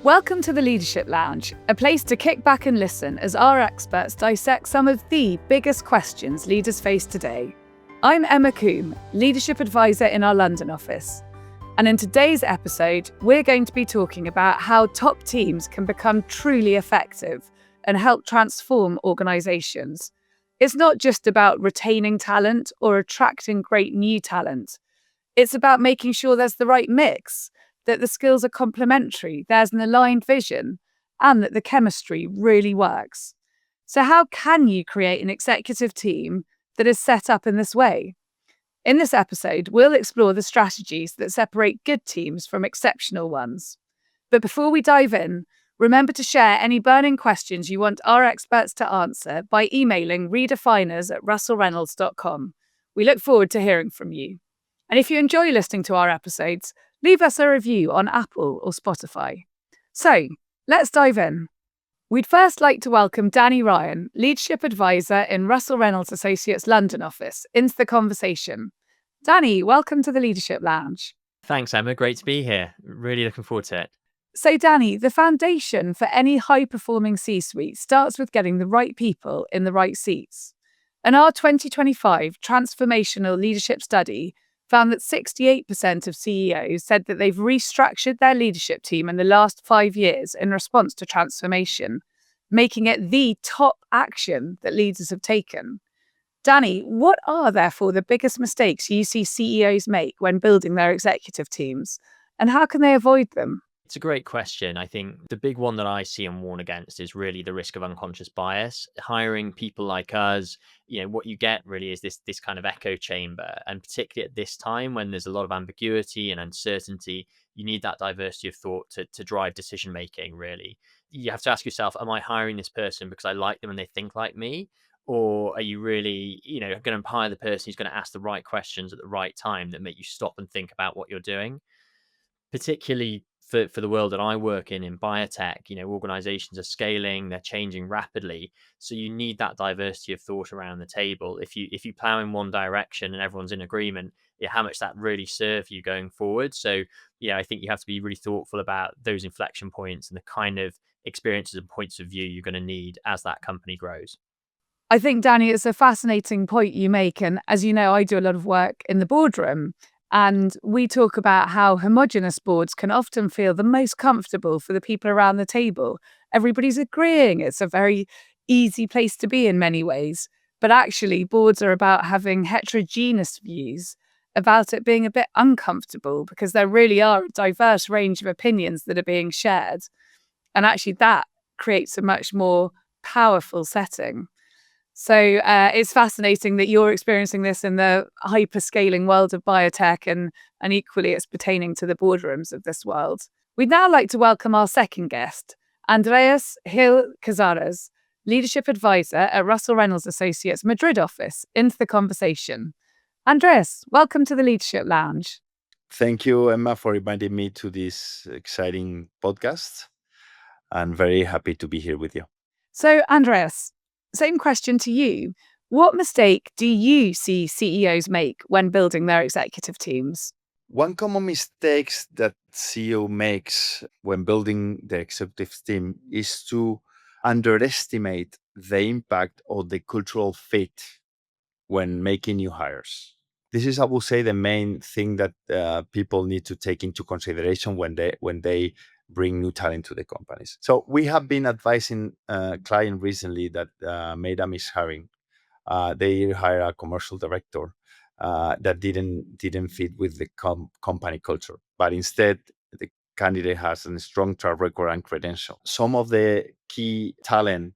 Welcome to the Leadership Lounge, a place to kick back and listen as our experts dissect some of the biggest questions leaders face today. I'm Emma Coombe, Leadership Advisor in our London office. And in today's episode, we're going to be talking about how top teams can become truly effective and help transform organisations. It's not just about retaining talent or attracting great new talent. It's about making sure there's the right mix, that the skills are complementary, there's an aligned vision, and that the chemistry really works. So how can you create an executive team that is set up in this way? In this episode, we'll explore the strategies that separate good teams from exceptional ones. But before we dive in, remember to share any burning questions you want our experts to answer by emailing redefiners@russellreynolds.com. We look forward to hearing from you. And if you enjoy listening to our episodes, leave us a review on Apple or Spotify. So, let's dive in. We'd first like to welcome Danny Ryan, Leadership Advisor in Russell Reynolds Associates London office, into the conversation. Danny, welcome to the Leadership Lounge. Thanks, Emma. Great to be here. Really looking forward to it. So, Danny, the foundation for any high-performing C-suite starts with getting the right people in the right seats. And our 2025 Transformational Leadership Study found that 68% of CEOs said that they've restructured their leadership team in the last 5 years in response to transformation, making it the top action that leaders have taken. Danny, what are therefore the biggest mistakes you see CEOs make when building their executive teams, and how can they avoid them? It's a great question. I think the big one that I see and warn against is really the risk of unconscious bias. Hiring people like us, what you get really is this kind of echo chamber. And particularly at this time when there's a lot of ambiguity and uncertainty, you need that diversity of thought to drive decision making, really. You have to ask yourself, am I hiring this person because I like them and they think like me? Or are you really, going to hire the person who's going to ask the right questions at the right time that make you stop and think about what you're doing? Particularly for the world that I work in biotech, organizations are scaling, they're changing rapidly. So you need that diversity of thought around the table. If you plow in one direction and everyone's in agreement, how much that really serve you going forward. So, I think you have to be really thoughtful about those inflection points and the kind of experiences and points of view you're going to need as that company grows. I think, Danny, it's a fascinating point you make. And as you know, I do a lot of work in the boardroom. And we talk about how homogenous boards can often feel the most comfortable for the people around the table. Everybody's agreeing. It's a very easy place to be in many ways. But actually, boards are about having heterogeneous views, about it being a bit uncomfortable because there really are a diverse range of opinions that are being shared. And actually, that creates a much more powerful setting. So it's fascinating that you're experiencing this in the hyper-scaling world of biotech and equally it's pertaining to the boardrooms of this world. We'd now like to welcome our second guest, Andres Gil-Casares, Leadership Advisor at Russell Reynolds Associates Madrid office, into the conversation. Andres, welcome to the Leadership Lounge. Thank you, Emma, for inviting me to this exciting podcast. I'm very happy to be here with you. So, Andres, same question to you. What mistake do you see CEOs make when building their executive teams? One common mistake that CEO makes when building the executive team is to underestimate the impact of the cultural fit when making new hires. This is, I would say, the main thing that people need to take into consideration when they bring new talent to the companies. So we have been advising a client recently that made a mishiring. They hired a commercial director that didn't fit with the company culture, but instead the candidate has a strong track record and credential. Some of the key talent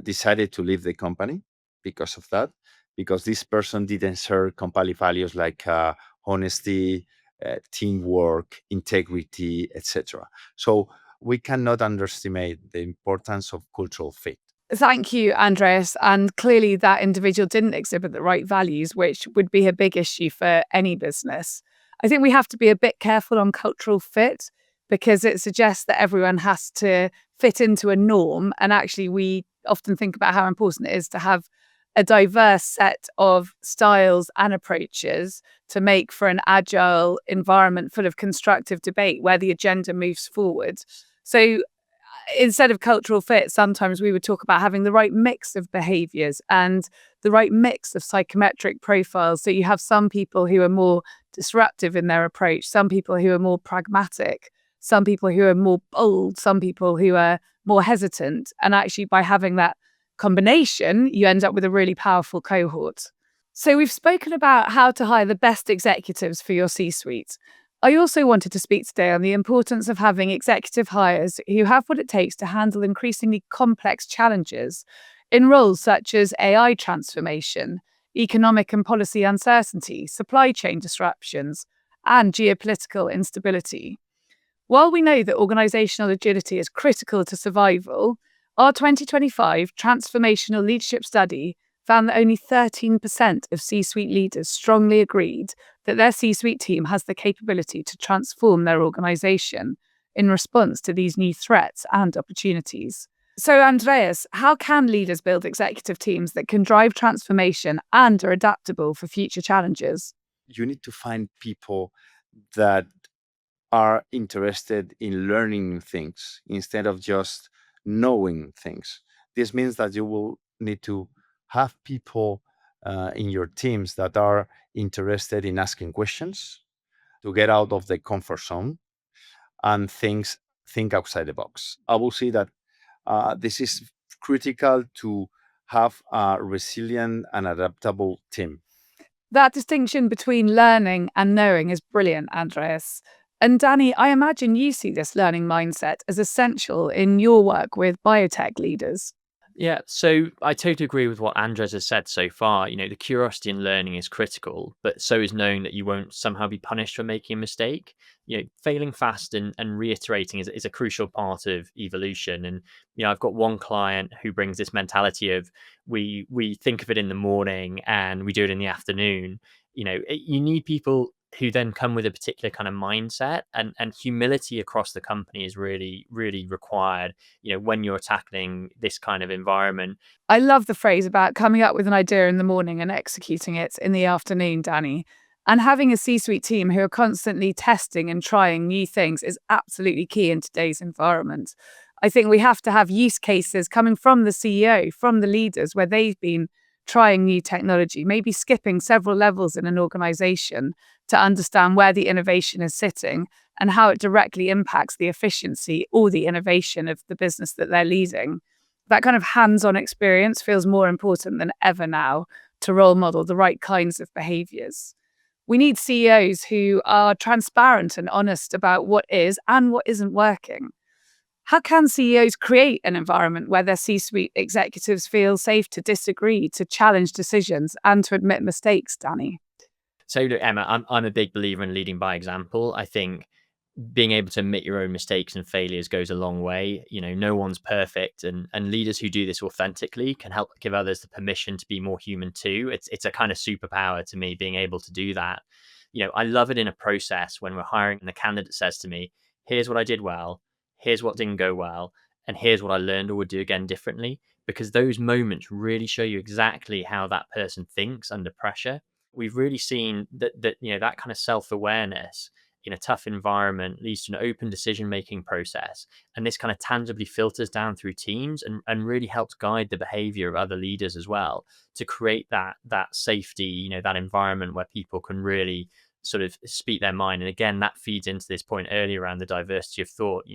decided to leave the company because of that, because this person didn't share company values like honesty, teamwork, integrity, etc. So we cannot underestimate the importance of cultural fit. Thank you, Andres. And clearly that individual didn't exhibit the right values, which would be a big issue for any business. I think we have to be a bit careful on cultural fit because it suggests that everyone has to fit into a norm. And actually, we often think about how important it is to have a diverse set of styles and approaches to make for an agile environment full of constructive debate where the agenda moves forward. So instead of cultural fit, sometimes we would talk about having the right mix of behaviors and the right mix of psychometric profiles. So you have some people who are more disruptive in their approach, some people who are more pragmatic, some people who are more bold, some people who are more hesitant. And actually, by having that combination, you end up with a really powerful cohort. So we've spoken about how to hire the best executives for your C-suite. I also wanted to speak today on the importance of having executive hires who have what it takes to handle increasingly complex challenges in roles such as AI transformation, economic and policy uncertainty, supply chain disruptions, and geopolitical instability. While we know that organizational agility is critical to survival, our 2025 Transformational Leadership Study found that only 13% of C suite leaders strongly agreed that their C suite team has the capability to transform their organization in response to these new threats and opportunities. So, Andreas, how can leaders build executive teams that can drive transformation and are adaptable for future challenges? You need to find people that are interested in learning things instead of just knowing things. This means that you will need to have people in your teams that are interested in asking questions to get out of the comfort zone and think outside the box. I will say that this is critical to have a resilient and adaptable team. That distinction between learning and knowing is brilliant, Andreas. And Danny, I imagine you see this learning mindset as essential in your work with biotech leaders. Yeah, so I totally agree with what Andres has said so far. The curiosity in learning is critical, but so is knowing that you won't somehow be punished for making a mistake. Failing fast and reiterating is a crucial part of evolution. And I've got one client who brings this mentality of we think of it in the morning and we do it in the afternoon. You need people who then come with a particular kind of mindset, and humility across the company is really, really required when you're tackling this kind of environment. I love the phrase about coming up with an idea in the morning and executing it in the afternoon, Danny. And having a C suite team who are constantly testing and trying new things is absolutely key in today's environment. I think we have to have use cases coming from the CEO, from the leaders, where they've been trying new technology, maybe skipping several levels in an organization to understand where the innovation is sitting and how it directly impacts the efficiency or the innovation of the business that they're leading. That kind of hands-on experience feels more important than ever now to role model the right kinds of behaviors. We need CEOs who are transparent and honest about what is and what isn't working. How can CEOs create an environment where their C-suite executives feel safe to disagree, to challenge decisions, and to admit mistakes, Danny? So look, Emma, I'm a big believer in leading by example. I think being able to admit your own mistakes and failures goes a long way. No one's perfect, and leaders who do this authentically can help give others the permission to be more human too. It's a kind of superpower to me, being able to do that. I love it in a process when we're hiring and the candidate says to me, here's what I did well, here's what didn't go well, and here's what I learned or would do again differently. Because those moments really show you exactly how that person thinks under pressure. We've really seen that kind of self-awareness in a tough environment leads to an open decision making process, and this kind of tangibly filters down through teams and really helps guide the behavior of other leaders as well, to create that safety, that environment where people can really sort of speak their mind. And again, that feeds into this point earlier around the diversity of thought.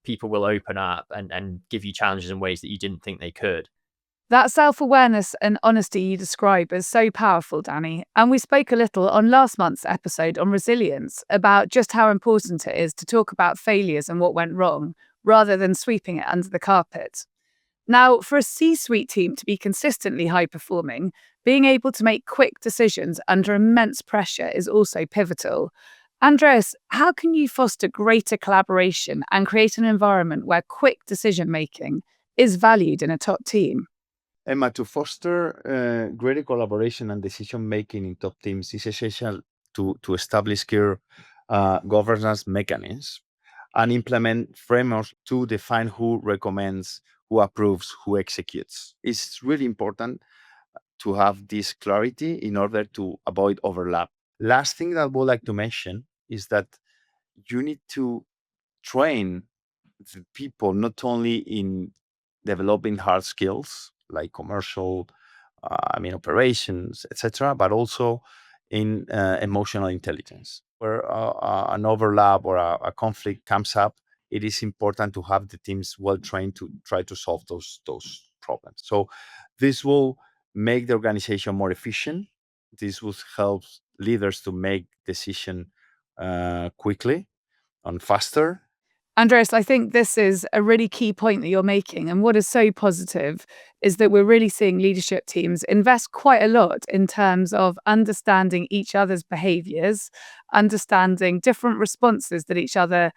People will open up and give you challenges in ways that you didn't think they could. That self-awareness and honesty you describe is so powerful, Danny. And we spoke a little on last month's episode on resilience about just how important it is to talk about failures and what went wrong, rather than sweeping it under the carpet. Now, for a C-suite team to be consistently high-performing, being able to make quick decisions under immense pressure is also pivotal. Andreas, how can you foster greater collaboration and create an environment where quick decision-making is valued in a top team? Emma, to foster greater collaboration and decision making in top teams is essential to establish clear governance mechanisms and implement frameworks to define who recommends, who approves, who executes. It's really important to have this clarity in order to avoid overlap. Last thing that I would like to mention is that you need to train the people not only in developing hard skills like commercial, operations, etc., but also in emotional intelligence. Where an overlap or a conflict comes up, it is important to have the teams well trained to try to solve those problems. So this will make the organization more efficient. This will help leaders to make decision quickly and faster. Andres, I think this is a really key point that you're making. And what is so positive is that we're really seeing leadership teams invest quite a lot in terms of understanding each other's behaviors, understanding different responses that each other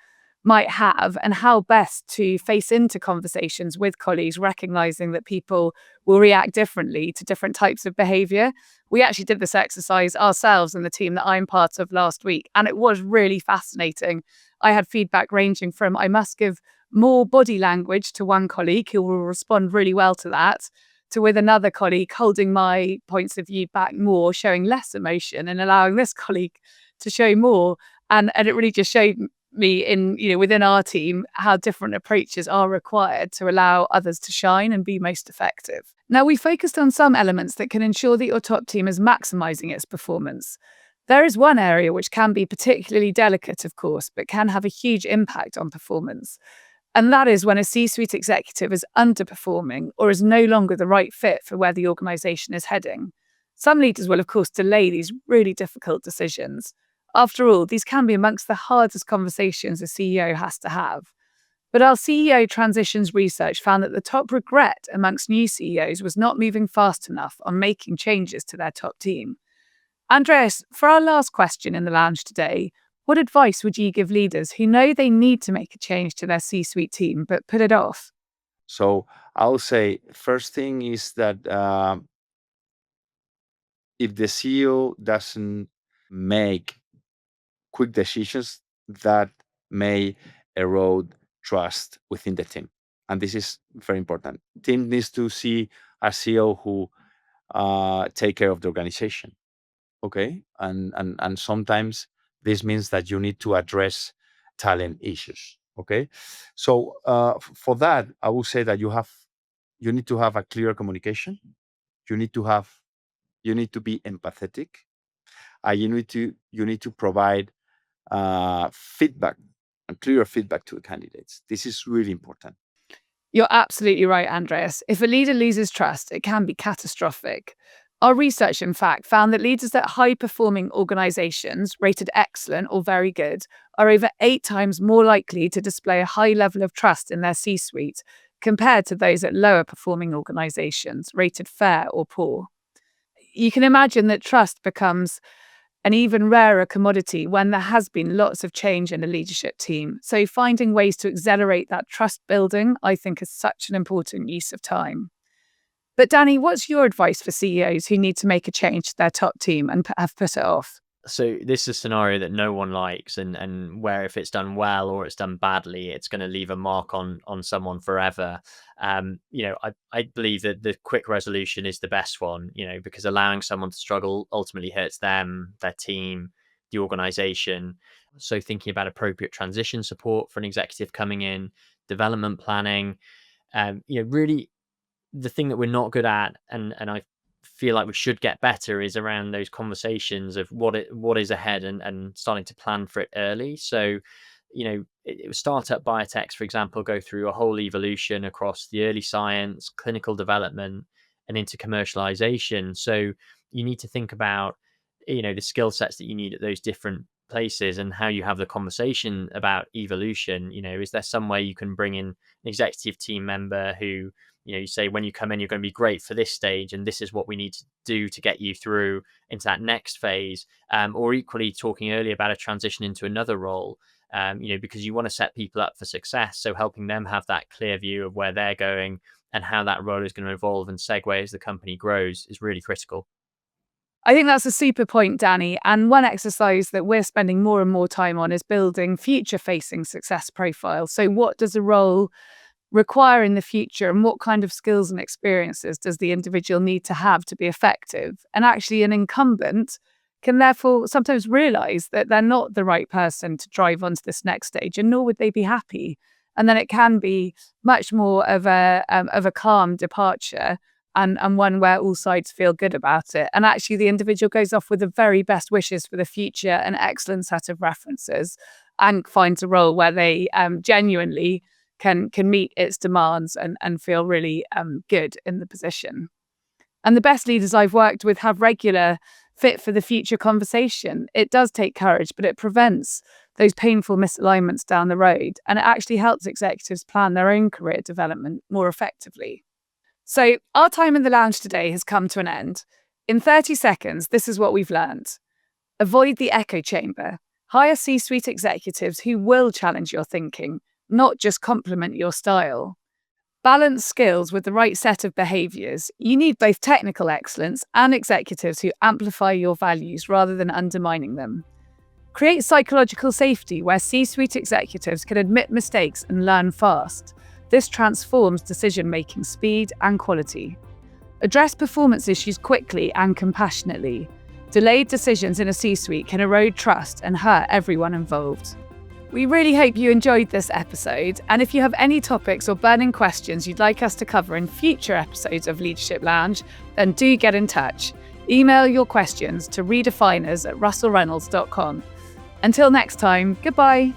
might have, and how best to face into conversations with colleagues, recognizing that people will react differently to different types of behavior. We actually did this exercise ourselves in the team that I'm part of last week, and it was really fascinating. I had feedback ranging from I must give more body language to one colleague who will respond really well to that, to with another colleague holding my points of view back more, showing less emotion and allowing this colleague to show more. And it really just showed me within our team how different approaches are required to allow others to shine and be most effective. Now, we focused on some elements that can ensure that your top team is maximizing its performance. There is one area which can be particularly delicate, of course, but can have a huge impact on performance. And that is when a C-suite executive is underperforming or is no longer the right fit for where the organization is heading. Some leaders will, of course, delay these really difficult decisions. After all, these can be amongst the hardest conversations a CEO has to have. But our CEO transitions research found that the top regret amongst new CEOs was not moving fast enough on making changes to their top team. Andreas, for our last question in the lounge today, what advice would you give leaders who know they need to make a change to their C-suite team but put it off? So I'll say first thing is that if the CEO doesn't make quick decisions, that may erode trust within the team. And this is very important. Team needs to see a CEO who take care of the organization. Okay. And sometimes this means that you need to address talent issues. Okay. So for that, I will say that you need to have a clear communication. You need to be empathetic. You need to provide feedback and clear feedback to the candidates. This is really important. You're absolutely right, Andreas. If a leader loses trust, it can be catastrophic. Our research, in fact, found that leaders at high-performing organizations, rated excellent or very good, are over 8 times more likely to display a high level of trust in their C-suite compared to those at lower-performing organizations, rated fair or poor. You can imagine that trust becomes an even rarer commodity when there has been lots of change in a leadership team. So finding ways to accelerate that trust building, I think, is such an important use of time. But Danny, what's your advice for CEOs who need to make a change to their top team and have put it off? So this is a scenario that no one likes, and where if it's done well or it's done badly, it's going to leave a mark on someone forever. I believe that the quick resolution is the best one, because allowing someone to struggle ultimately hurts them, their team, the organization. So thinking about appropriate transition support for an executive coming in, development planning, really the thing that we're not good at, and I feel like we should get better, is around those conversations of what is ahead, and starting to plan for it early. So, startup biotechs, for example, go through a whole evolution across the early science, clinical development, and into commercialization. So you need to think about, the skill sets that you need at those different places and how you have the conversation about evolution. Is there some way you can bring in an executive team member who, you say, when you come in, you're going to be great for this stage, and this is what we need to do to get you through into that next phase. Or equally, talking earlier about a transition into another role, because you want to set people up for success. So helping them have that clear view of where they're going and how that role is going to evolve and segue as the company grows is really critical. I think that's a super point, Danny. And one exercise that we're spending more and more time on is building future-facing success profiles. So what does a role require in the future, and what kind of skills and experiences does the individual need to have to be effective? And actually, an incumbent can therefore sometimes realize that they're not the right person to drive onto this next stage, and nor would they be happy. And then it can be much more of a calm departure, and one where all sides feel good about it. And actually the individual goes off with the very best wishes for the future, an excellent set of references, and finds a role where they genuinely can meet its demands and feel really good in the position. And the best leaders I've worked with have regular fit for the future conversation. It does take courage, but it prevents those painful misalignments down the road. And it actually helps executives plan their own career development more effectively. So our time in the lounge today has come to an end. In 30 seconds, this is what we've learned. Avoid the echo chamber. Hire C-suite executives who will challenge your thinking, not just complement your style. Balance skills with the right set of behaviours. You need both technical excellence and executives who amplify your values rather than undermining them. Create psychological safety where C-suite executives can admit mistakes and learn fast. This transforms decision-making speed and quality. Address performance issues quickly and compassionately. Delayed decisions in a C-suite can erode trust and hurt everyone involved. We really hope you enjoyed this episode, and if you have any topics or burning questions you'd like us to cover in future episodes of Leadership Lounge, then do get in touch. Email your questions to redefiners@russellreynolds.com. Until next time, goodbye.